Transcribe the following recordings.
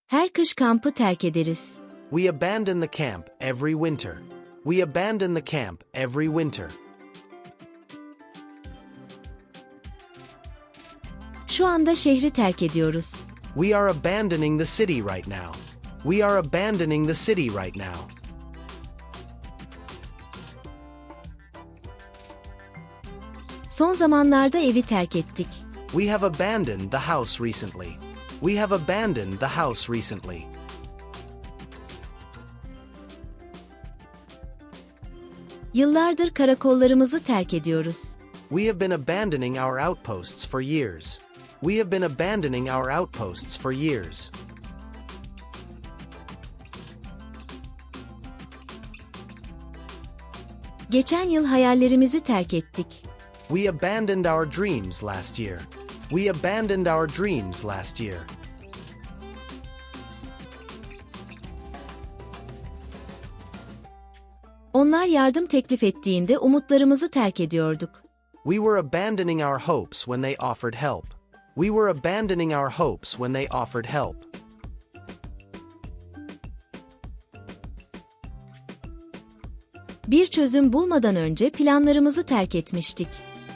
Her kış kampı terk ederiz. We abandon the camp every winter. We abandon the camp every winter. Şu anda şehri terk ediyoruz. We are abandoning the city right now. We are abandoning the city right now. Son zamanlarda evi terk ettik. We have abandoned the house recently. We have abandoned the house recently. Yıllardır karakollarımızı terk ediyoruz. We have been abandoning our outposts for years. We have been abandoning our outposts for years. Geçen yıl hayallerimizi terk ettik. We abandoned our dreams last year. We abandoned our dreams last year. Onlar yardım teklif ettiğinde umutlarımızı terk ediyorduk. We were abandoning our hopes when they offered help. We were abandoning our hopes when they offered help. Bir çözüm bulmadan önce planlarımızı terk etmiştik.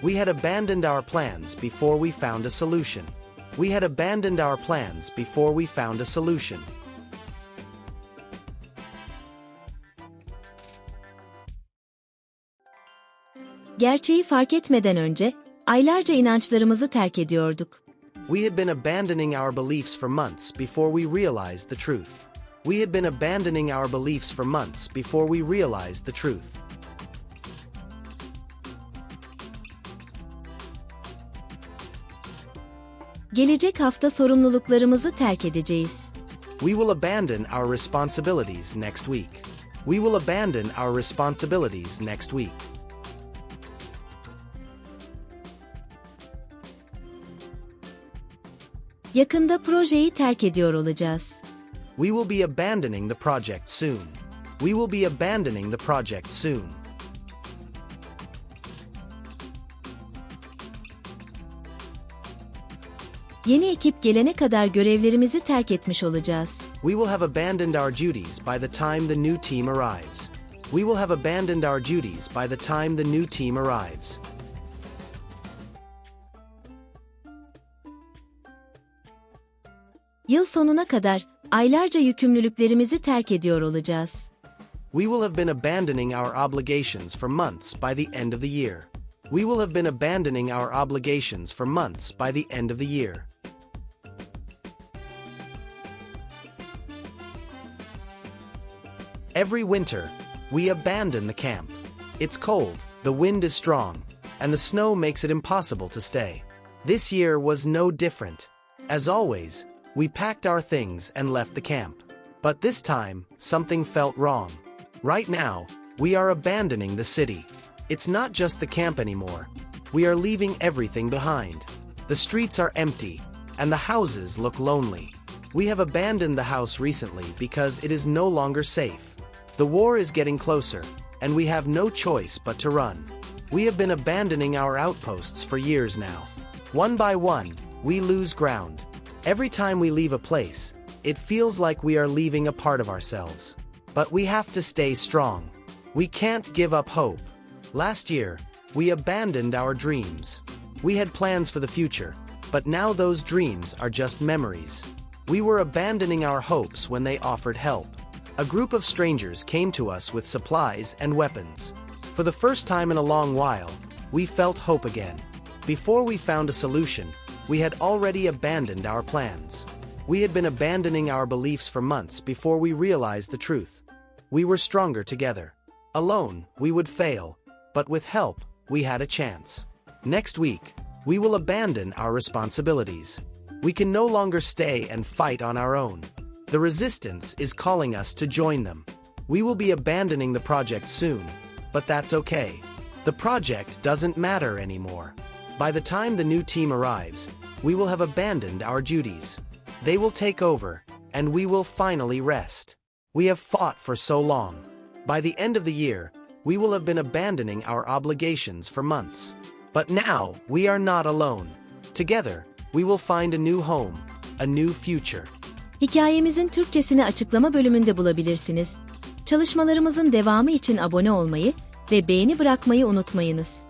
We had abandoned our plans before we found a solution. We had abandoned our plans before we found a solution. Gerçeği fark etmeden önce, aylarca inançlarımızı terk ediyorduk. We had been abandoning our beliefs for months before we realized the truth. We had been abandoning our beliefs for months before we realized the truth. Gelecek hafta sorumluluklarımızı terk edeceğiz. We will abandon our responsibilities next week. We will abandon our responsibilities next week. Yakında projeyi terk ediyor olacağız. We will be abandoning the project soon. We will be abandoning the project soon. Yeni ekip gelene kadar görevlerimizi terk etmiş olacağız. We will have abandoned our duties by the time the new team arrives. We will have abandoned our duties by the time the new team arrives. Yıl sonuna kadar aylarca yükümlülüklerimizi terk ediyor olacağız. We will have been abandoning our obligations for months by the end of the year. We will have been abandoning our obligations for months by the end of the year. Every winter, we abandon the camp. It's cold, the wind is strong, and the snow makes it impossible to stay. This year was no different. As always, we packed our things and left the camp. But this time, something felt wrong. Right now, we are abandoning the city. It's not just the camp anymore. We are leaving everything behind. The streets are empty, and the houses look lonely. We have abandoned the house recently because it is no longer safe. The war is getting closer, and we have no choice but to run. We have been abandoning our outposts for years now. One by one, we lose ground. Every time we leave a place, it feels like we are leaving a part of ourselves. But we have to stay strong. We can't give up hope. Last year, we abandoned our dreams. We had plans for the future, but now those dreams are just memories. We were abandoning our hopes when they offered help. A group of strangers came to us with supplies and weapons. For the first time in a long while, we felt hope again. Before we found a solution, we had already abandoned our plans. We had been abandoning our beliefs for months before we realized the truth. We were stronger together. Alone, we would fail, but with help, we had a chance. Next week, we will abandon our responsibilities. We can no longer stay and fight on our own. The resistance is calling us to join them. We will be abandoning the project soon, but that's okay. The project doesn't matter anymore. By the time the new team arrives, we will have abandoned our duties. They will take over, and we will finally rest. We have fought for so long. By the end of the year, we will have been abandoning our obligations for months. But now, we are not alone. Together, we will find a new home, a new future. Hikayemizin Türkçesini açıklama bölümünde bulabilirsiniz. Çalışmalarımızın devamı için abone olmayı ve beğeni bırakmayı unutmayınız.